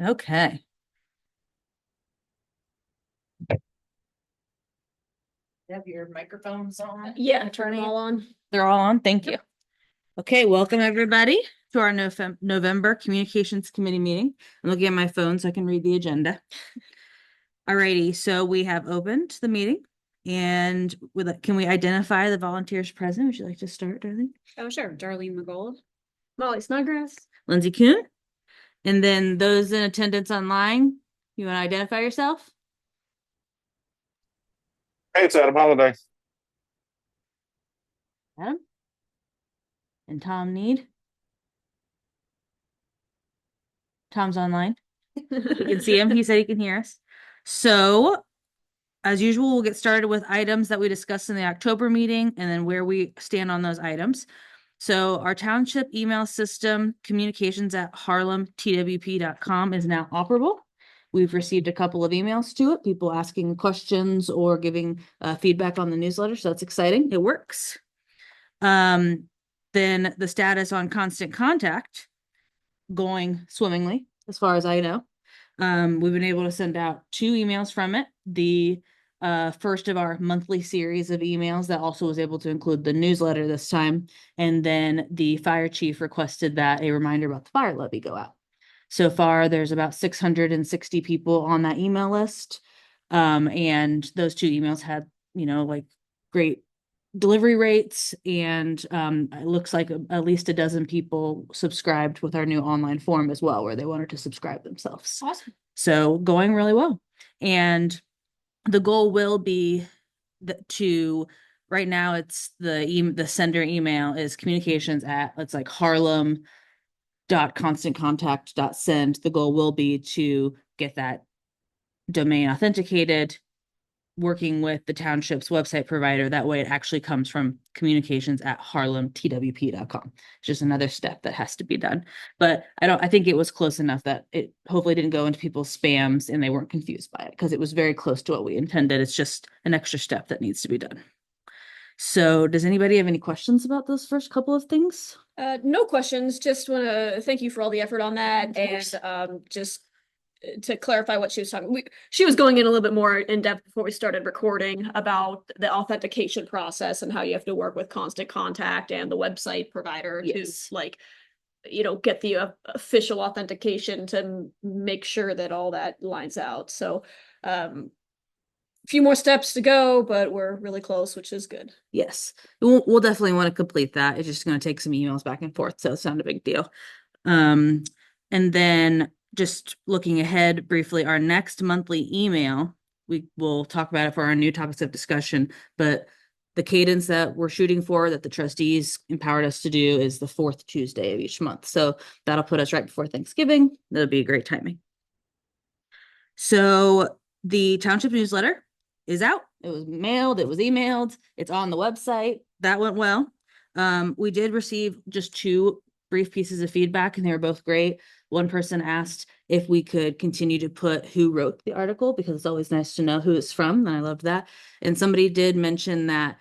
Okay. Have your microphones on? Yeah, turn them all on. They're all on. Thank you. Okay, welcome everybody to our November Communications Committee meeting. I'm looking at my phone so I can read the agenda. Alrighty, so we have opened the meeting, and can we identify the volunteers present? Would you like to start, darling? Oh, sure. Darlene McGold. Molly Snodgrass. Lindsay Kuhn. And then those in attendance online, you want to identify yourself? Hey, it's Adam Holiday. Adam? And Tom Need. Tom's online. You can see him. He said he can hear us. So, as usual, we'll get started with items that we discussed in the October meeting and then where we stand on those items. So, our township email system, communications at harlemtwp.com, is now operable. We've received a couple of emails to it, people asking questions or giving feedback on the newsletter. So, that's exciting. It works. Then the status on Constant Contact going swimmingly, as far as I know. We've been able to send out 2 emails from it. The first of our monthly series of emails that also was able to include the newsletter this time. And then the fire chief requested that a reminder about the fire levy go out. So far, there's about 660 people on that email list. And those 2 emails had, like great delivery rates, and it looks like at least a dozen people subscribed with our new online form as well, where they wanted to subscribe themselves. Awesome. So going really well. And the goal will be to right now it's the sender email is communications at it's like harlem.constantcontact.send. The goal will be to get that domain authenticated, working with the township's website provider. That way it actually comes from communications at harlemtwp.com. It's just another step that has to be done. But I think it was close enough that it hopefully didn't go into people's spams and they weren't confused by it, because it was very close to what we intended. It's just an extra step that needs to be done. So does anybody have any questions about those first couple of things? No questions. Just want to thank you for all the effort on that. And just to clarify what she was talking, she was going in a little bit more in depth before we started recording about the authentication process and how you have to work with Constant Contact and the website provider to get the official authentication to make sure that all that lines out. So, a few more steps to go, but we're really close, which is good. Yes, we'll definitely want to complete that. It's just going to take some emails back and forth, so it's not a big deal. And then just looking ahead briefly, our next monthly email, we will talk about it for our new topics of discussion, but the cadence that we're shooting for, that the trustees empowered us to do, is the 4th Tuesday of each month. So that'll put us right before Thanksgiving. That'll be a great timing. So the township newsletter is out. It was mailed, it was emailed, it's on the website. That went well. We did receive just 2 brief pieces of feedback, and they were both great. One person asked if we could continue to put who wrote the article, because it's always nice to know who it's from, and I loved that. And somebody did mention that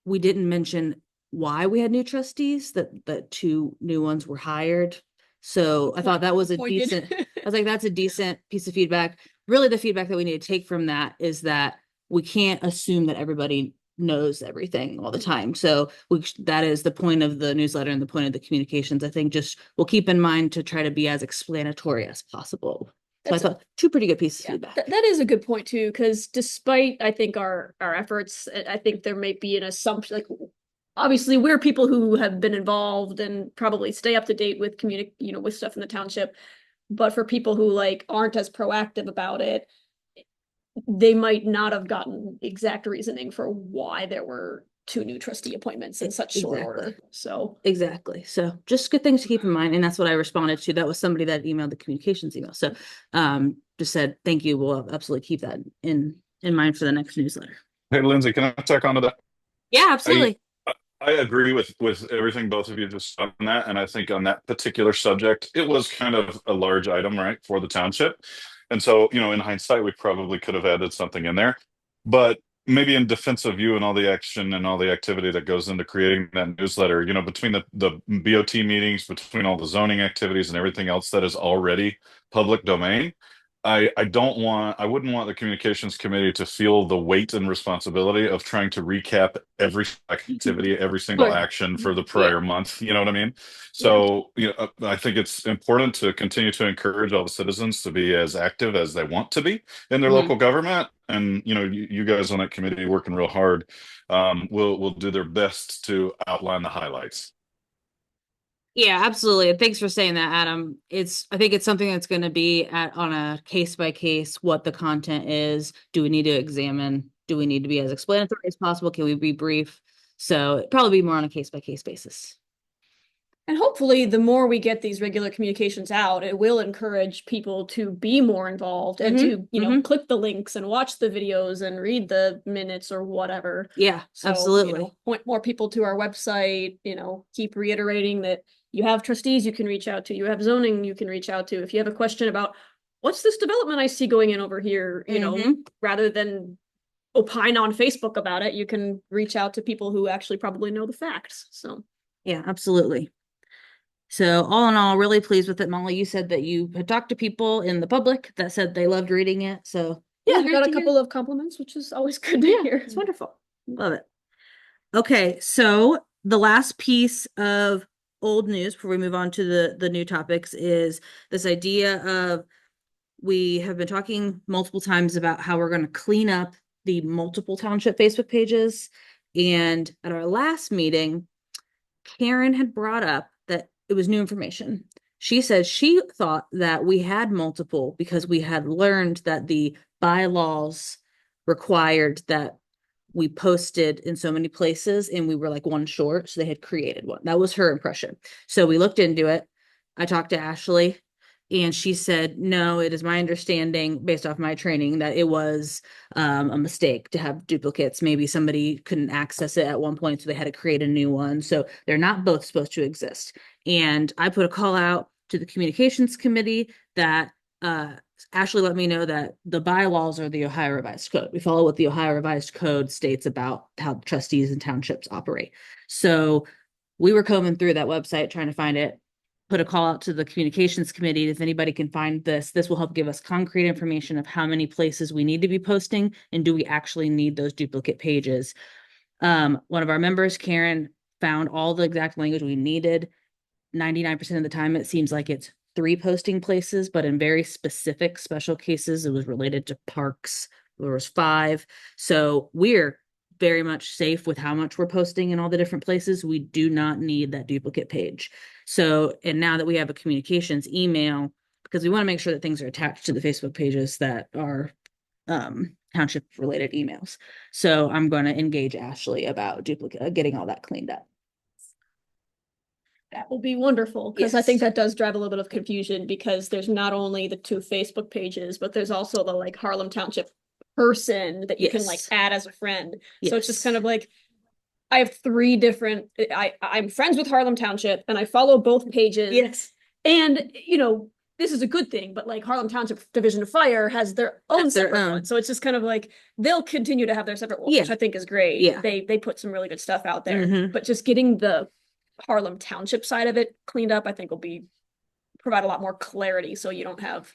we didn't mention why we had new trustees, that 2 new ones were hired. So I thought that was a decent, I was like, that's a decent piece of feedback. Really, the feedback that we need to take from that is that we can't assume that everybody knows everything all the time. So that is the point of the newsletter and the point of the communications. I think just we'll keep in mind to try to be as explanatory as possible. So I thought 2 pretty good pieces of feedback. That is a good point too, because despite I think our efforts, I think there may be an assumption, like obviously we're people who have been involved and probably stay up to date with with stuff in the township. But for people who aren't as proactive about it, they might not have gotten exact reasoning for why there were 2 new trustee appointments in such short order. So exactly. So just good things to keep in mind. And that's what I responded to. That was somebody that emailed the communications email. So just said, thank you. We'll absolutely keep that in mind for the next newsletter. Hey, Lindsay, can I tack onto that? Yeah, absolutely. I agree with everything both of you just on that. And I think on that particular subject, it was kind of a large item, right, for the township. And so, in hindsight, we probably could have added something in there. But maybe in defense of you and all the action and all the activity that goes into creating that newsletter, between the BOT meetings, between all the zoning activities and everything else that is already public domain, I wouldn't want the communications committee to feel the weight and responsibility of trying to recap every activity, every single Sure. action for the Yeah. prior month. You know what I mean? Yeah. So, I think it's important to continue to encourage all the citizens to be as active as they want to be in their Mhm. local government. And, you guys on that committee working real hard, will do their best to outline the highlights. Yeah, absolutely. And thanks for saying that, Adam. I think it's something that's going to be on a case by case, what the content is. Do we need to examine? Do we need to be as explanatory as possible? Can we be brief? So it'd probably be more on a case by case basis. And hopefully, the more we get these regular communications out, it will encourage people to be more involved and to, click the links and watch the videos and read the minutes or whatever. Yeah, So, absolutely. Point more people to our website, keep reiterating that you have trustees you can reach out to, you have zoning you can reach out to. If you have a question about what's this development I see going in over here, rather than opine on Facebook about it, you can reach out to people who actually probably know the facts. So, Yeah, absolutely. So all in all, really pleased with it. Molly, you said that you had talked to people in the public that said they loved reading it. So yeah, great got a to hear. couple of compliments, which is always good to hear. It's wonderful. Love it. Okay, so the last piece of old news before we move on to the new topics is this idea of we have been talking multiple times about how we're going to clean up the multiple township Facebook pages. And at our last meeting, Karen had brought up that it was new information. She said she thought that we had multiple because we had learned that the bylaws required that we posted in so many places and we were like one short. So they had created one. That was her impression. So we looked into it. I talked to Ashley and she said, no, it is my understanding based off my training that it was a mistake to have duplicates. Maybe somebody couldn't access it at one point, so they had to create a new one. So they're not both supposed to exist. And I put a call out to the communications committee that Ashley let me know that the bylaws are the Ohio Revised Code. We follow what the Ohio Revised Code states about how trustees and townships operate. So we were combing through that website trying to find it, put a call out to the communications committee. If anybody can find this will help give us concrete information of how many places we need to be posting and do we actually need those duplicate pages. One of our members, Karen, found all the exact language we needed. 99% of the time, it seems like it's 3 posting places, but in very specific special cases, it was related to parks. There was 5. So we're very much safe with how much we're posting in all the different places. We do not need that duplicate page. So, and now that we have a communications email, because we want to make sure that things are attached to the Facebook pages that are township related emails. So I'm going to engage Ashley about getting all that cleaned up. That will be wonderful, because I Yes. think that does drive a little bit of confusion, because there's not only the 2 Facebook pages, but there's also the like Harlem Township person that you can like Yes. add as a friend. So it's just Yes. kind of like I have 3 different I'm friends with Harlem Township and I follow both pages. Yes. And this is a good thing, but like Harlem Township Division of Fire has their own That's their separate own. one. So it's just kind of like they'll continue to have their separate ones, Yeah. which I think is great. Yeah. They put some really good stuff out there. Mhm. But just getting the Harlem Township side of it cleaned up, I think will provide a lot more clarity, so you don't have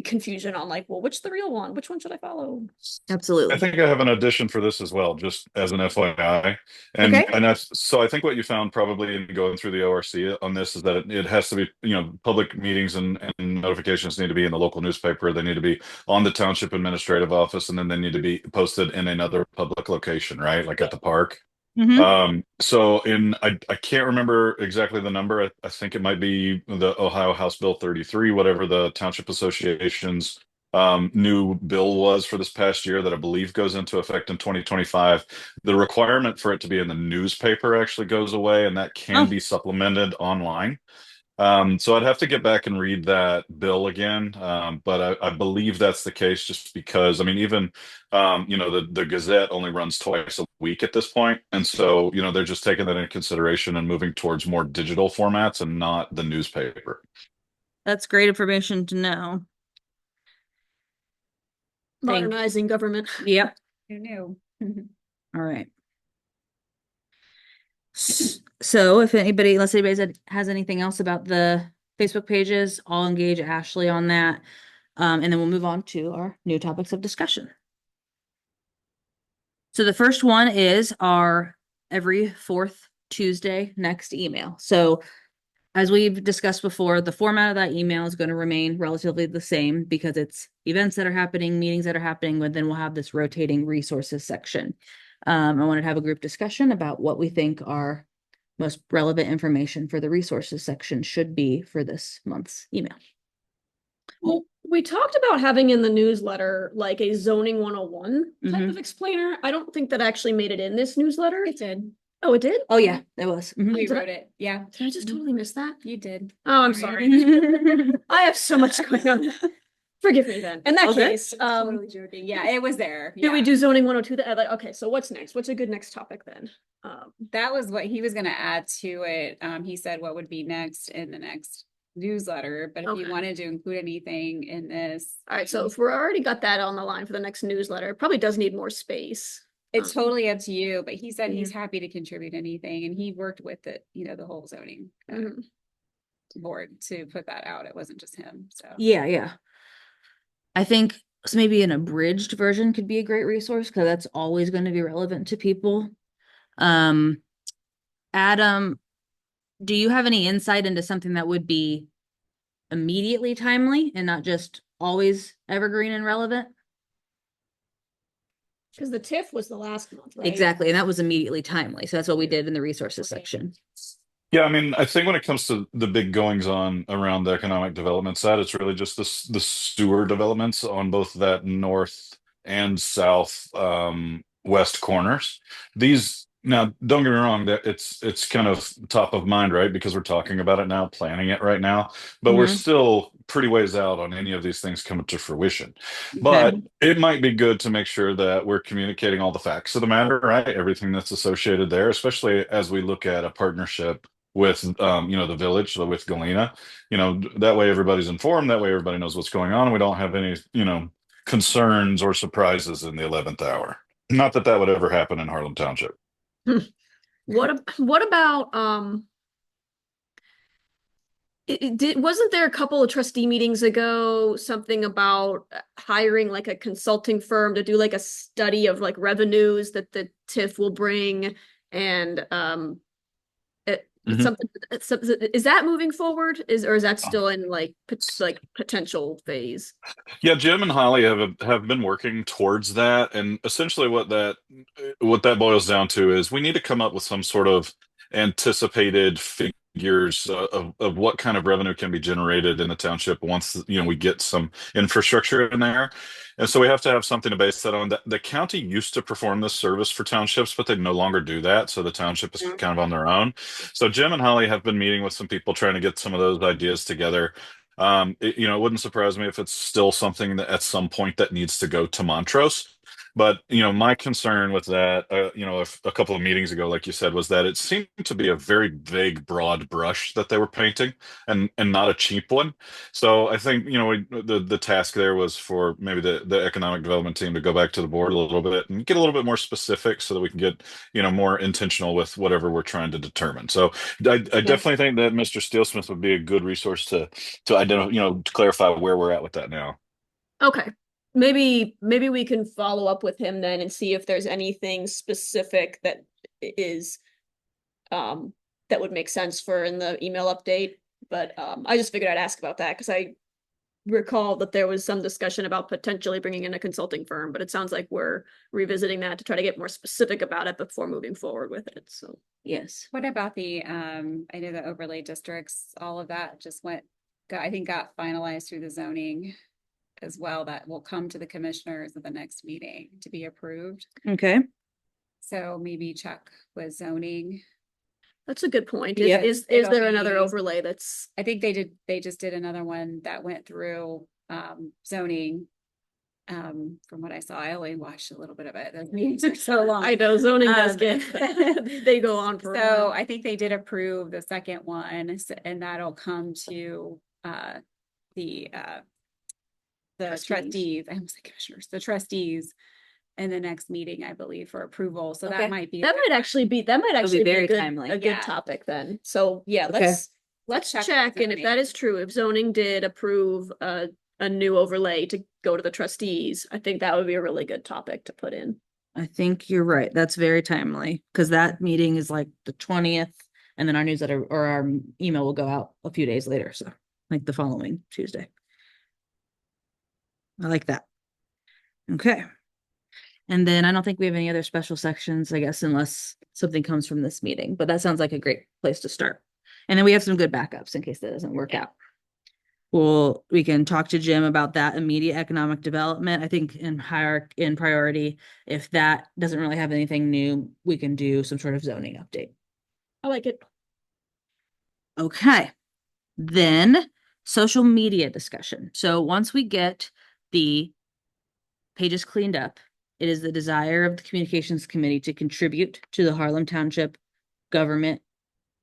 confusion on like, well, which the real one? Which one should I follow? Absolutely. I think I have an addition for this as well, just as an FYI. And Okay. and that's so I think what you found probably in going through the ORC on this is that it has to be, public meetings and notifications need to be in the local newspaper. They need to be on the township administrative office, and then they need to be posted in another public location, right? Like at the park. So I can't remember exactly the number. I think it might be the Ohio House Bill 33, whatever the Township Association's new bill was for this past year that I believe goes into effect in 2025. The requirement for it to be in the newspaper actually goes away, and that can Oh. be supplemented online. So I'd have to get back and read that bill again. But I believe that's the case just because, I mean, even, the Gazette only runs twice a week at this point. And so, they're just taking that into consideration and moving towards more digital formats and not the newspaper. That's great information to know. Modernizing government. Yep. Who knew? All right. So if anybody, unless anybody has anything else about the Facebook pages, I'll engage Ashley on that. And then we'll move on to our new topics of discussion. So the first one is our every fourth Tuesday next email. So as we've discussed before, the format of that email is going to remain relatively the same because it's events that are happening, meetings that are happening, but then we'll have this rotating resources section. I wanted to have a group discussion about what we think our most relevant information for the resources section should be for this month's email. Well, we talked about having in the newsletter like a zoning 101 type of explainer. I don't think that actually made it in this newsletter. It did. Oh, it did? Oh yeah, it was. Mhm. We Did I- wrote it. Yeah, Did I just totally miss that? you did. Oh, I'm Sorry. sorry. I have so much going on. Forgive me then. In that Okay. case, Totally joking. Yeah, it was there. did we Yeah. do zoning 102? That like, okay, so what's next? What's a good next topic then? That was what he was gonna add to it. He said what would be next in the next newsletter, but if Okay. you wanted to include anything in this. All right, so if we're already got that on the line for the next newsletter, it probably does need more space. It's totally up to you, but he said yeah. he's happy to contribute anything and he worked with it, the whole zoning Mhm. board to put that out. It wasn't just him, so. Yeah, yeah. I think maybe an abridged version could be a great resource because that's always going to be relevant to people. Adam, do you have any insight into something that would be immediately timely and not just always evergreen and relevant? Because the TIF was the last month, right? Exactly, and that was immediately timely. So that's what we did in the resources section. Yeah, I mean, I think when it comes to the big goings on around the economic development side, it's really just the sewer developments on both that north and south west corners. These now, don't get me wrong, that it's kind of top of mind, right? Because we're talking about it now, planning it right now, but we're Mhm. still pretty ways out on any of these things coming to fruition. Okay. But it might be good to make sure that we're communicating all the facts of the matter, right? Everything that's associated there, especially as we look at a partnership with the village, so with Galena, that way everybody's informed, that way everybody knows what's going on, and we don't have any concerns or surprises in the 11th hour. Not that that would ever happen in Harlem Township. What about wasn't there a couple of trustee meetings ago something about hiring like a consulting firm to do like a study of like revenues that the TIF will bring and something is that moving forward or is that still in like potential phase? Yeah, Jim and Holly have been working towards that, and essentially what that boils down to is we need to come up with some sort of anticipated figures of what kind of revenue can be generated in the township once we get some infrastructure in there. And so we have to have something to base that on. The county used to perform this service for townships, but they no longer do that. So the township is kind of on their own. So Jim and Holly have been meeting with some people trying to get some of those ideas together. It wouldn't surprise me if it's still something that at some point that needs to go to Montrose. But my concern with that, if a couple of meetings ago, like you said, was that it seemed to be a very vague, broad brush that they were painting, and not a cheap one. So I think the task there was for maybe the economic development team to go back to the board a little bit and get a little bit more specific, so that we can get more intentional with whatever we're trying to determine. So I definitely think that Mr. Steelsmith would be a good resource to identify, to clarify where we're at with that now. Okay. Maybe we can follow up with him then and see if there's anything specific that is that would make sense for in the email update. But I just figured I'd ask about that because I recall that there was some discussion about potentially bringing in a consulting firm, but it sounds like we're revisiting that to try to get more specific about it before moving forward with it. So Yes. What about I know the overlay districts, all of that just got finalized through the zoning as well. That will come to the commissioners at the next meeting to be approved. Okay. So maybe check with zoning. that's a good point. Yeah. Is It'll there another be- overlay that's I think they just did another one that went through zoning. From what I saw, I only watched a little bit of it. Those meetings are so long. I know zoning does Um, get they go on for a So while. I think they did approve the second one, and that'll come to the Trustees. trustees. I almost said commissioners, the trustees in the next meeting, I believe, for approval. So Okay. that might be. That might actually be a very good, timely. a good Yeah. topic then. So yeah, Okay. let's check check, with and if zoning. that is true, if zoning did approve a new overlay to go to the trustees, I think that would be a really good topic to put in. I think you're right. That's very timely because that meeting is like the 20th, and then our newsletter or our email will go out a few days later. So like the following Tuesday. I like that. Okay. And then I don't think we have any other special sections, I guess, unless something comes from this meeting, but that sounds like a great place to start. And then we have some good backups in case that doesn't work out. Well, we can talk to Jim about that immediate economic development. I think in priority, if that doesn't really have anything new, we can do some sort of zoning update. I like it. Okay. Then social media discussion. So once we get the pages cleaned up, it is the desire of the communications committee to contribute to the Harlem Township government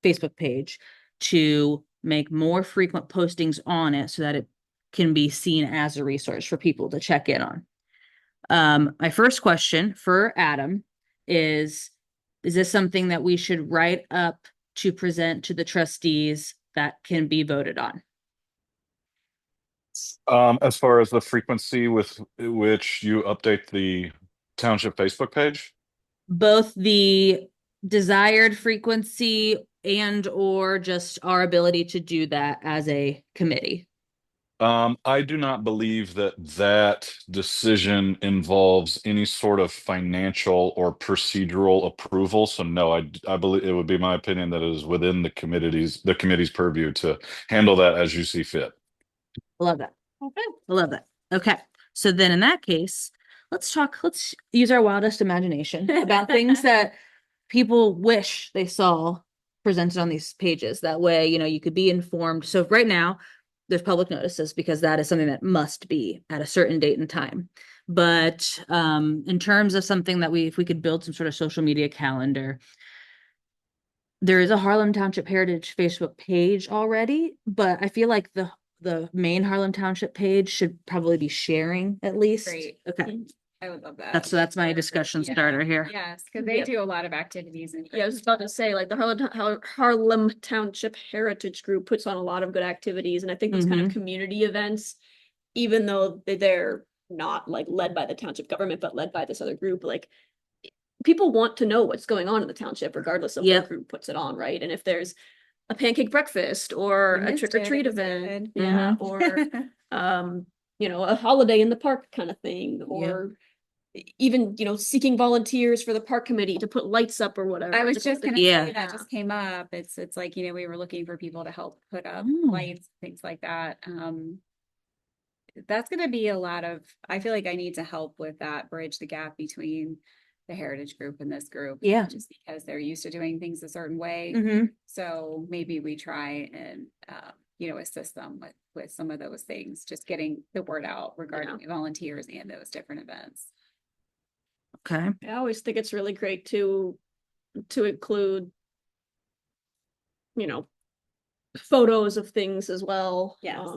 Facebook page to make more frequent postings on it so that it can be seen as a resource for people to check in on. My first question for Adam is this something that we should write up to present to the trustees that can be voted on? As far as the frequency with which you update the township Facebook page, Both the desired frequency and or just our ability to do that as a committee. I do not believe that that decision involves any sort of financial or procedural approval. So no, I believe it would be my opinion that it is within the committee's purview to handle that as you see fit. I love that. Okay. I love that. Okay. So then in that case, let's use our wildest imagination about things that people wish they saw presented on these pages. That way, you could be informed. So right now, there's public notices because that is something that must be at a certain date and time. But in terms of something that if we could build some sort of social media calendar, there is a Harlem Township Heritage Facebook page already, but I feel like the main Harlem Township page should probably be sharing at least. Great. Okay. I would love that. That's my discussion Yeah. starter here. Yes, because they Yep. do a lot of activities and. Yeah, I was just about to say, like the Harlem Township Heritage Group puts on a lot of good activities, and I think those kind of community events, even though they're not like led by the township government, but led by this other group, like people want to know what's going on in the township, regardless of Yep. what group puts it on, right? And if there's a pancake breakfast or I a missed trick or it. treat It was event, good. yeah, or a holiday in the park kind of thing, or even, seeking volunteers for the park committee to put lights up or whatever. I was just gonna Yeah. say that just came up. It's like, we were looking for people to help put up Oh. lights, things like that. That's gonna be a lot of, I feel like I need to help with that, bridge the gap between the heritage group and this group. Yeah. Just because they're used to doing things a certain way. Mm-hmm. So maybe we try and, assist them with some of those things, just getting the word out regarding volunteers and those different events. Okay. I always think it's really great to include, photos of things as well. Yes.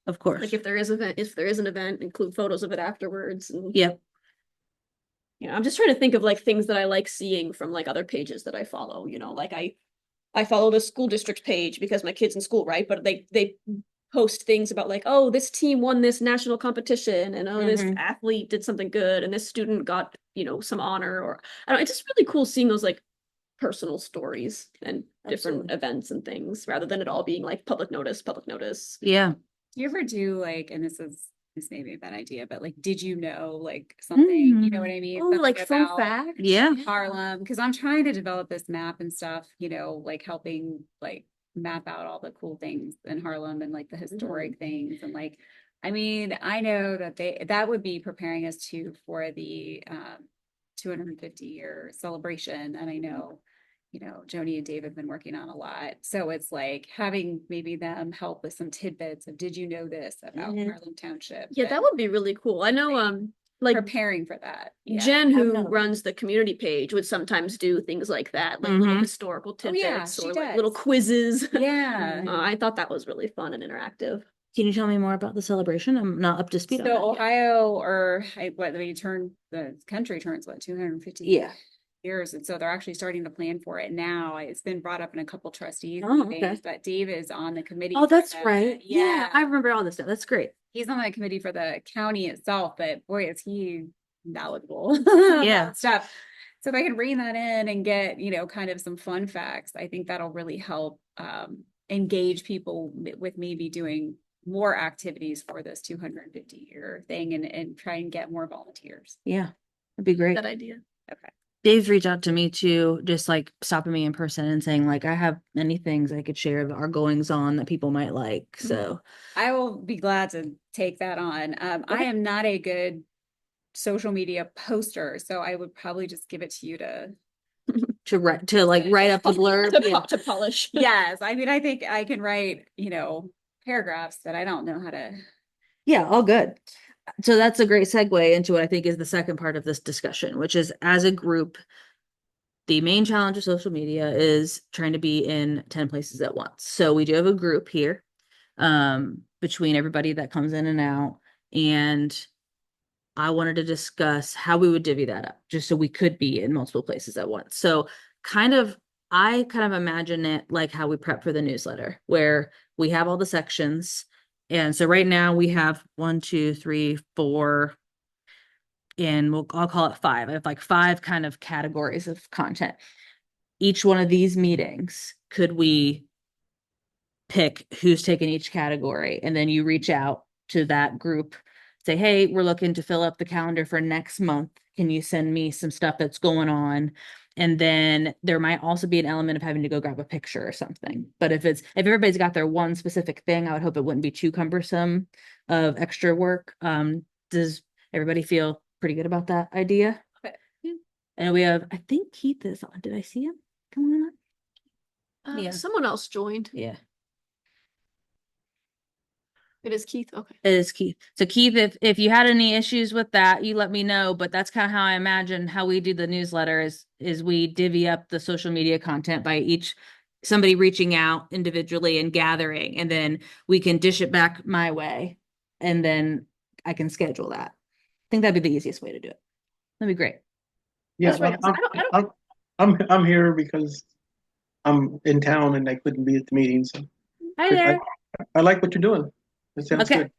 Of course. Like if there is an event, include photos of it afterwards. And Yep. I'm just trying to think of like things that I like seeing from like other pages that I follow. Like I follow the school district page because my kid's in school, right? But they post things about like, oh, this team won this national competition, and oh, this athlete did something good, and this student got, some honor, or I don't know, it's just really cool seeing those like personal stories and different Absolutely. events and things, rather than it all being like public notice. Yeah. Do you ever do like, and this may be a bad idea, but like, did you know like something, you know what I mean? Oh, Something like fun about fact. Yeah. Harlem, because I'm trying to develop this map and stuff, like helping like map out all the cool things in Harlem and like the historic things. And like, I mean, I know that that would be preparing us for the 250-year celebration. And I know, Joni and Dave have been working on a lot. So it's like having maybe them help with some tidbits of, did you know this about Harlem Township? Yeah, that would be really cool. I know, like preparing for that. Yeah. Jen, who know. runs the community page, would sometimes do things like that, like little historical Oh, yeah, tidbits she or like does. little quizzes. Yeah. I thought that was really fun and interactive. Can you tell me more about the celebration? I'm not up to speed on So that yet. Ohio, or what they turn, the country turns what, 250 Yeah. years, and so they're actually starting to plan for it now. It's been brought up in a couple trustees Oh, meetings, okay. but Dave is on the committee. Oh, for that's the- right. Yeah, I remember all this stuff. That's great. He's on the committee for the county itself, but boy, is he knowledgeable. Yeah. about stuff. So if I can bring that in and get, kind of some fun facts, I think that'll really help engage people with maybe doing more activities for this 250-year thing and try and get more volunteers. Yeah, that'd be great. That idea. Okay. Dave's reached out to me too, just like stopping me in person and saying like, I have many things I could share of our goings on that people might like. So I will be glad to take that on. I Okay. am not a good social media poster, so I would probably just give it to you to. to write up the blurb. Yeah. To polish. Yes, I mean, I think I can write, paragraphs that I don't know how to. Yeah, all good. So that's a great segue into what I think is the second part of this discussion, which is as a group, the main challenge of social media is trying to be in 10 places at once. So we do have a group here between everybody that comes in and out. And I wanted to discuss how we would divvy that up just so we could be in multiple places at once. So I kind of imagine it like how we prep for the newsletter, where we have all the sections. And so right now we have 1, 2, 3, 4, and I'll call it 5. I have like 5 kind of categories of content. Each one of these meetings, could we pick who's taking each category? And then you reach out to that group, say, hey, we're looking to fill up the calendar for next month. Can you send me some stuff that's going on? And then there might also be an element of having to go grab a picture or something. But if everybody's got their one specific thing, I would hope it wouldn't be too cumbersome of extra work. Does everybody feel pretty good about that idea? Okay. Yeah. And we have, I think Keith is on. Did I see him? Come on. Yeah. Someone else joined. Yeah. It is Keith. Okay. It is Keith. So Keith, if you had any issues with that, you let me know. But that's kind of how I imagine how we do the newsletter is we divvy up the social media content by somebody reaching out individually and gathering, and then we can dish it back my way, and then I can schedule that. I think that'd be the easiest way to do it. That'd be great. Yeah, That's right, 'cause I don't- I'm here because I'm in town and I couldn't be at the meeting, so Hi there. I like what you're doing. It sounds Okay. good.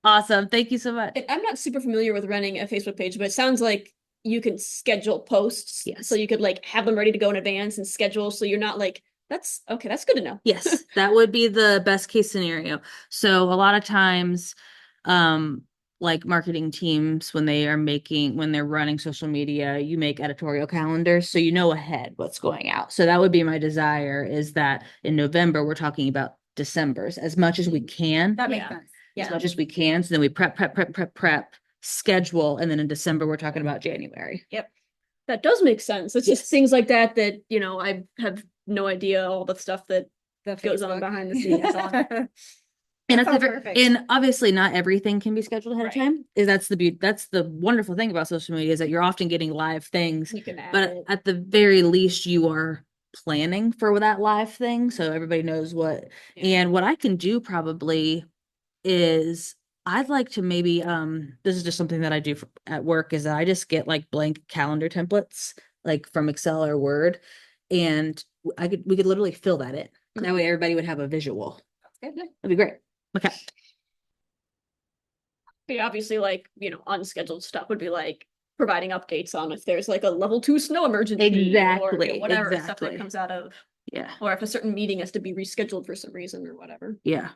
Awesome. Thank you so much. I'm not super familiar with running a Facebook page, but it sounds like you can schedule posts. Yes. So you could like have them ready to go in advance and schedule. So you're not like, that's okay. That's good to know. Yes, that would be the best case scenario. So a lot of times, like marketing teams, when they're running social media, you make editorial calendars, so you know ahead what's going out. So that would be my desire, is that in November, we're talking about December's as much as we can, That makes Yeah. sense. as Yeah. much as we can. So then we prep, schedule, and then in December, we're talking about January. That does make sense. It's just things like that, I have no idea all the stuff that The goes on Facebook. behind the scenes on. And That that's sounds perfect. and obviously not everything can be scheduled ahead of Right. time. That's the wonderful thing about social media, is that you're often getting live things, You can add but it. at the very least you are planning for that live thing, so everybody knows what. Yeah. And what I can do probably is I'd like to maybe this is just something that I do at work, is that I just get like blank calendar templates like from Excel or Word, and we could literally fill that in. That way everybody would have a visual. That's good. That'd be great. Okay. But obviously, unscheduled stuff would be like providing updates on if there's like a level 2 snow emergency. Or, Exactly, whatever stuff exactly. that comes out of, Yeah. or if a certain meeting has to be rescheduled for some reason or whatever. Yeah.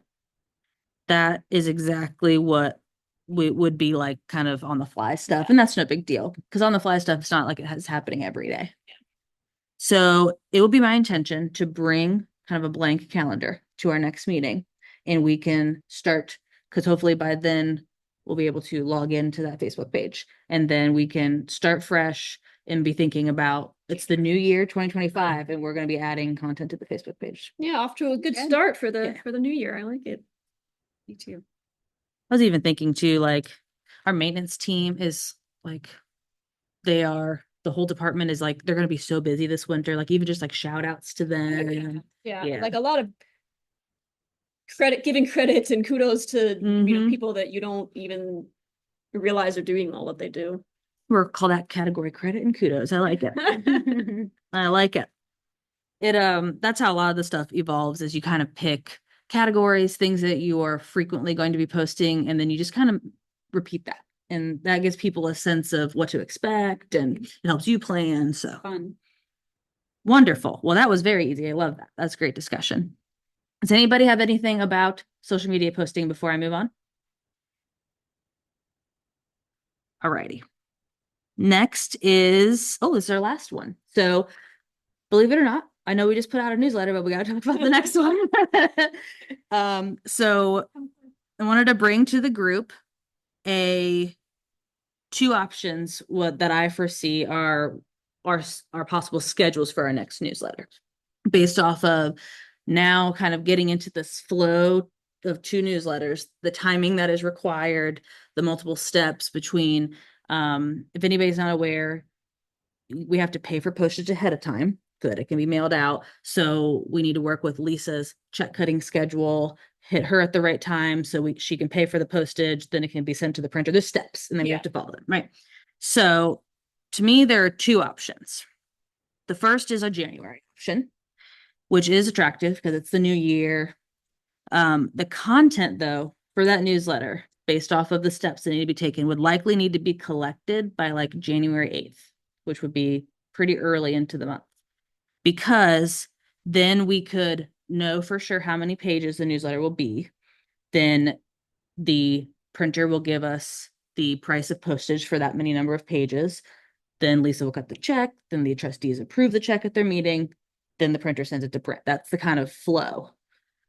That is exactly what we would be like, kind of on the fly stuff. And that's no big deal, because on the fly stuff, it's not like it's happening every day. So it will be my intention to bring kind of a blank calendar to our next meeting, and we can start, because hopefully by then we'll be able to log into that Facebook page, and then we can start fresh and be thinking about, it's the new year 2025, and we're going to be adding content to the Facebook page. Yeah, off to a good Good. start for the Yeah. for the new year. I like it. Me too. I was even thinking too, like our maintenance team is like, the whole department is like, they're going to be so busy this winter, like even just like shout outs to them. Yeah, Yeah. like a lot of giving credit and kudos to, Mhm. people that you don't even realize are doing all that they do. We're call that category credit and kudos. I like it. I like it. That's how a lot of the stuff evolves as you kind of pick categories, things that you are frequently going to be posting, and then you just kind of repeat that. And that gives people a sense of what to expect and it helps you plan. So Fun. wonderful. Well, that was very easy. I love that. That's great discussion. Does anybody have anything about social media posting before I move on? Alrighty. Next is, this is our last one. So believe it or not, I know we just put out a newsletter, but we gotta talk about the next one. So I wanted to bring to the group two options that I foresee are possible schedules for our next newsletter based off of now kind of getting into this flow of two newsletters, the timing that is required, the multiple steps between, if anybody's not aware, we have to pay for postage ahead of time so that it can be mailed out. So we need to work with Lisa's check cutting schedule, hit her at the right time so she can pay for the postage, then it can be sent to the printer. There's steps and then we have to follow them, right? So to me, there are two options. The first is a January option, which is attractive because it's the new year. The content, though, for that newsletter, based off of the steps that need to be taken, would likely need to be collected by like January 8th, which would be pretty early into the month, because then we could know for sure how many pages the newsletter will be. Then the printer will give us the price of postage for that many number of pages. Then Lisa will cut the check. Then the trustees approve the check at their meeting. Then the printer sends it to print. That's the kind of flow.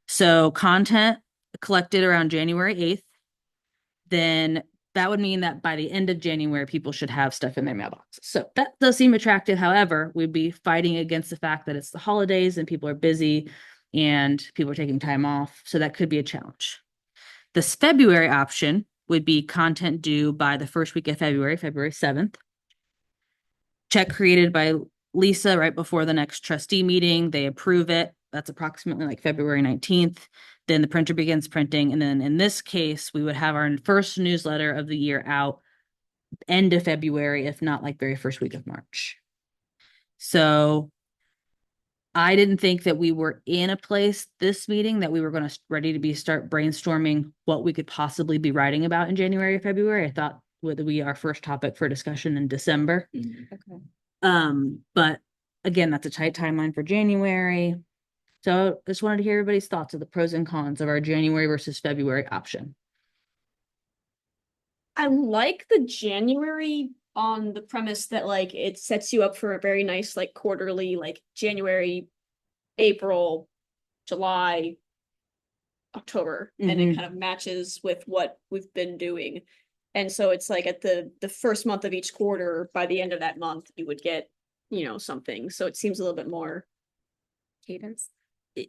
So content collected around January 8th, then that would mean that by the end of January, people should have stuff in their mailboxes. So that does seem attractive. However, we'd be fighting against the fact that it's the holidays and people are busy and people are taking time off. So that could be a challenge. This February option would be content due by the first week of February, February 7th. Check created by Lisa right before the next trustee meeting. They approve it. That's approximately like February 19th. Then the printer begins printing. And then in this case, we would have our first newsletter of the year out end of February, if not like very first week of March. So I didn't think that we were in a place this meeting that we were going to ready to be start brainstorming what we could possibly be writing about in January or February. I thought would be our first topic for discussion in December. Okay. But again, that's a tight timeline for January. So I just wanted to hear everybody's thoughts of the pros and cons of our January versus February option. I like the January on the premise that like it sets you up for a very nice like quarterly, like January, April, July, October, and it kind of matches with what we've been doing. And so it's like at the first month of each quarter, by the end of that month, you would get, something. So it seems a little bit more, Cadence.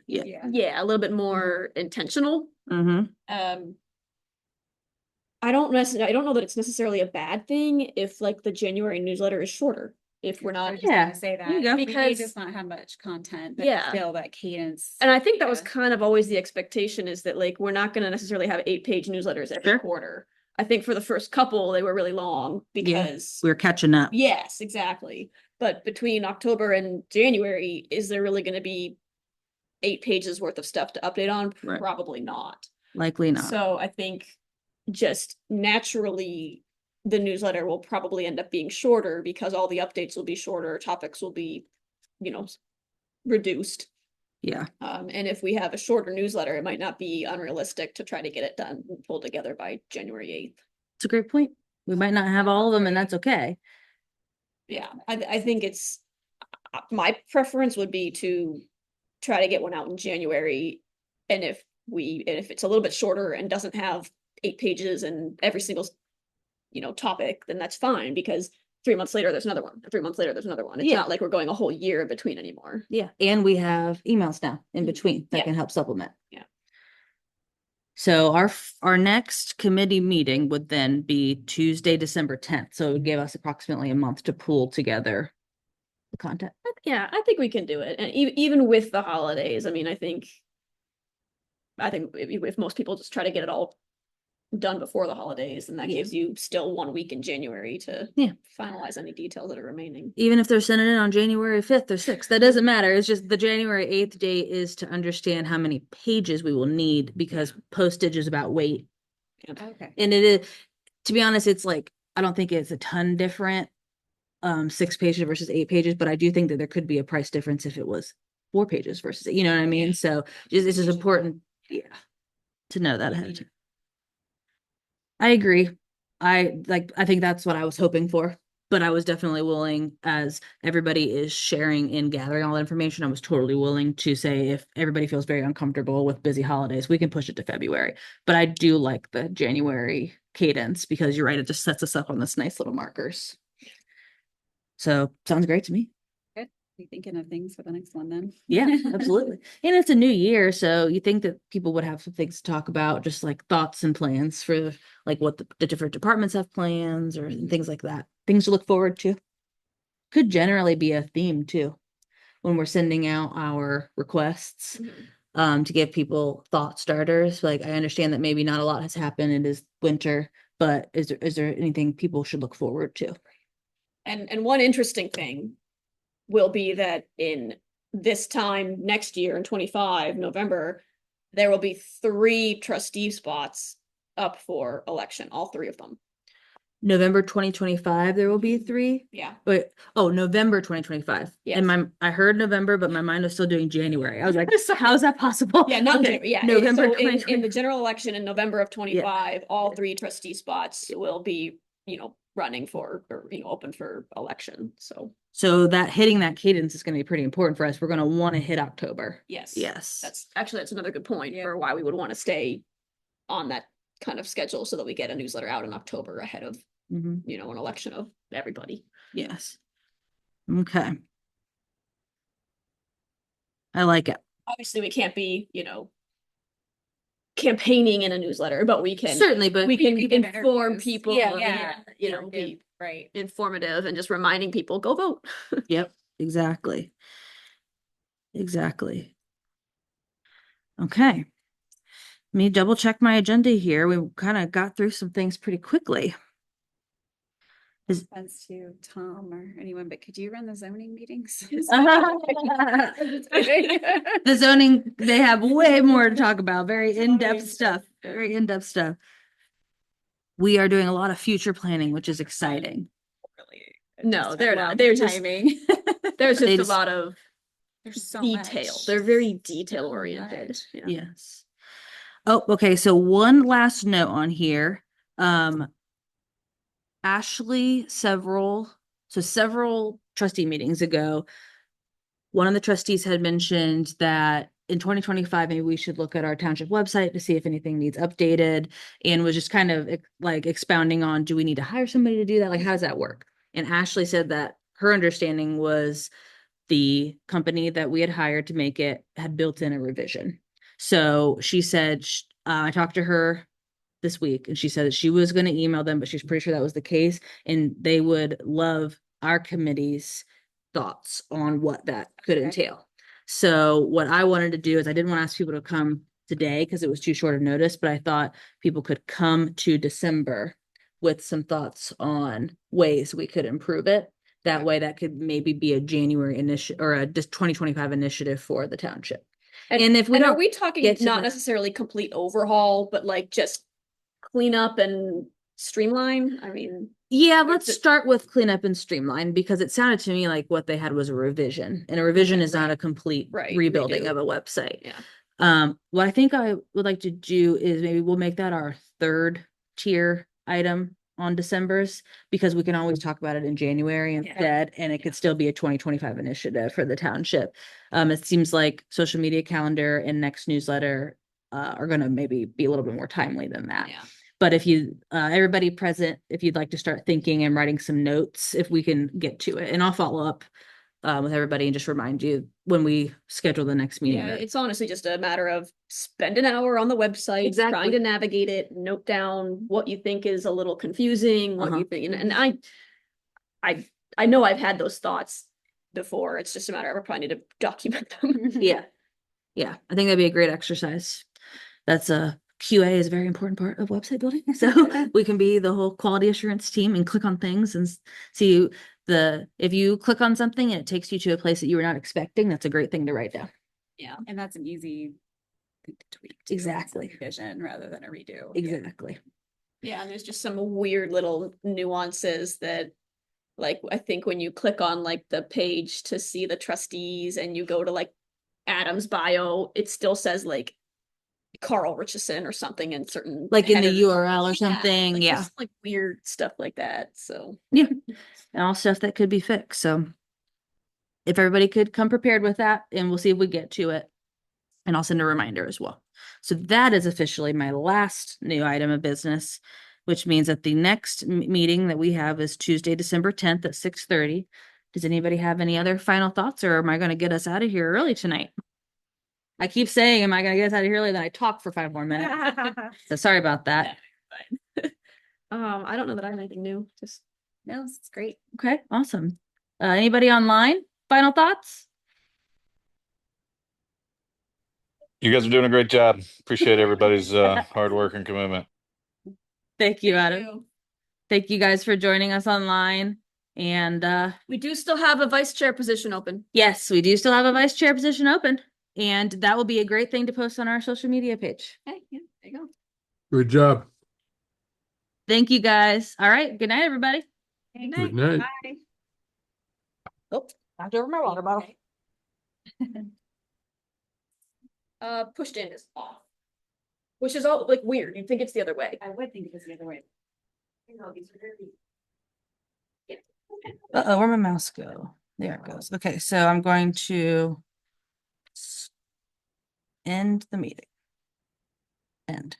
Yeah. yeah, a little bit more intentional. Mm-hmm. I don't know that it's necessarily a bad thing if like the January newsletter is shorter. If we're I not, was just gonna say there you that go. we may Because- just not have much content, but Yeah. still that cadence. and I think that was Yeah. kind of always the expectation, is that like we're not going to necessarily have 8-page newsletters every Sure. quarter. I think for the first couple they were really long because We were catching up. yes, exactly. But between October and January, is there really going to be 8 pages worth of stuff to update on? Right. Probably not. Likely not. So I think just naturally the newsletter will probably end up being shorter because all the updates will be shorter, topics will be, reduced. Yeah. And if we have a shorter newsletter, it might not be unrealistic to try to get it done and pulled together by January 8th. It's a great point. We might not have all of them and that's okay. Yeah, I think it's my preference would be to try to get one out in January. And if it's a little bit shorter and doesn't have 8 pages and every single, topic, then that's fine, because 3 months later, there's another one. 3 months later, there's another one. It's Yeah. not like we're going a whole year in between anymore. Yeah. And we have emails now in between that Yeah. can help supplement. Yeah. So our next committee meeting would then be Tuesday, December 10th. So it would give us approximately a month to pull together the content. Yeah, I think we can do it. And even with the holidays, I mean, I think I think if most people just try to get it all done before the holidays, then that gives you still 1 week in January to Yeah. finalize any details that are remaining. Even if they're sending it on January 5th or 6th, that doesn't matter. It's just the January 8th date is to understand how many pages we will need because postage is about weight. Okay. And it is, to be honest, it's like, I don't think it's a ton different, 6 pages versus 8 pages, but I do think that there could be a price difference if it was 4 pages versus, you know what I mean? So it's just important, yeah, to know that ahead of time. I agree. I think that's what I was hoping for, but I was definitely willing, as everybody is sharing and gathering all the information, I was totally willing to say if everybody feels very uncomfortable with busy holidays, we can push it to February. But I do like the January cadence because you're right, it just sets us up on this nice little markers. So sounds great to me. Be thinking of things for the next one then. Yeah, absolutely. And it's a new year, so you think that people would have some things to talk about, just like thoughts and plans for like what the different departments have plans or things like that. Things to look forward to. Could generally be a theme too, when we're sending out our requests, to give people thought starters. Like I understand that maybe not a lot has happened. It is winter, but is there anything people should look forward to? And one interesting thing will be that in this time next year in 25 November, there will be 3 trustee spots up for election, all 3 of them. November 2025, there will be 3. Yeah. But November 2025. Yes. And I heard November, but my mind was still doing January. I was like, how is that possible? Yeah, not Okay, yeah. November So in the 2025. general election in November of 25, all 3 trustee spots will be, running for, or, open for election. So that hitting that cadence is going to be pretty important for us. We're going to want to hit October. Yes. Yes. That's another good point Yeah. for why we would want to stay on that kind of schedule so that we get a newsletter out in October ahead of, Mhm. an election of everybody. Yes. Okay. I like it. Obviously, we can't be, campaigning in a newsletter, but we can Certainly, but we can People inform interviews. people, Yeah. and, be Right. informative and just reminding people, go vote. yep, exactly. Exactly. Okay. Let me double check my agenda here. We kind of got through some things pretty quickly. Thanks to Tom or anyone, but could you run the zoning meetings? The zoning, they have way more to talk about, very in-depth stuff, very in-depth stuff. We are doing a lot of future planning, which is exciting. No, they're not. They're just timing. there's They just a just- lot of There's so detail. much. They're very detail So oriented. much. Yeah. Yes. Oh, okay, so one last note on here. Ashley, several trustee meetings ago, one of the trustees had mentioned that in 2025, maybe we should look at our township website to see if anything needs updated, and was just kind of like expounding on, do we need to hire somebody to do that? Like, how does that work? And Ashley said that her understanding was the company that we had hired to make it had built in a revision. So she said, I talked to her this week and she said that she was going to email them, but she's pretty sure that was the case. And they would love our committee's thoughts on what that could Okay. entail. So what I wanted to do is I didn't want to ask people to come today because it was too short of notice, but I thought people could come to December with some thoughts on ways we could improve it. That way that could maybe be a January initiative or a just 2025 initiative for the township. And if we And are don't we talking get to not the- necessarily complete overhaul, but like just clean up and streamline? I mean, Yeah, let's it- start with cleanup and streamline because it sounded to me like what they had was a revision, and a revision is not a complete Right, rebuilding redo. of a website. Yeah. What I think I would like to do is maybe we'll make that our 3rd tier item on December's because we can always talk about it in January instead, and it could still be a 2025 initiative for the township. It seems like social media calendar and next newsletter are going to maybe be a little bit more timely than that. Yeah. But if you, everybody present, if you'd like to start thinking and writing some notes, if we can get to it, and I'll follow up with everybody and just remind you when we schedule the next meeting. Yeah, that- it's honestly just a matter of spend an hour on the website, Exactly. trying to navigate it, note down what you think is a little confusing, what you think, and I know I've had those thoughts before. It's just a matter of I probably need to document them. Yeah. Yeah, I think that'd be a great exercise. that's a QA is a very important part of website building. So we can be the whole quality assurance team and click on things and see if you click on something and it takes you to a place that you were not expecting, that's a great thing to write down. Yeah, and that's an easy thing to tweak. too. It's a Exactly. Revision rather than a redo. Exactly. Yeah, and there's just some weird little nuances that, like, I think when you click on like the page to see the trustees and you go to like Adam's bio, it still says like Carl Richardson or something in certain Like in the headers. URL or Yeah, something. like, Yeah. just, like weird stuff like that. So Yeah. And all stuff that could be fixed. So if everybody could come prepared with that and we'll see if we get to it. And I'll send a reminder as well. So that is officially my last new item of business, which means that the next meeting that we have is Tuesday, December 10th at 6:30. Does anybody have any other final thoughts, or am I going to get us out of here early tonight? I keep saying, am I going to get us out of here early? Then I talk for 5 more minutes. So sorry about that. I don't know that I have anything new. Just No, it's great. Okay, awesome. Anybody online? Final thoughts? You guys are doing a great job. Appreciate everybody's hard work and commitment. Thank you, Adam. Thank you guys for joining us online. And we do still have a vice chair position open. yes, we do still have a vice chair position open. And that will be a great thing to post on our social media page. Hey, yeah, there you go. Good job. Thank you guys. All right. Good night, everybody. Good night. Bye. Oh, knocked over my water bottle. Pushed in is off. Which is all like weird. You'd think it's the other way. I would think it was the other way. Uh-oh, where'd my mouse go? There it goes. Okay, so I'm going to end the meeting. End.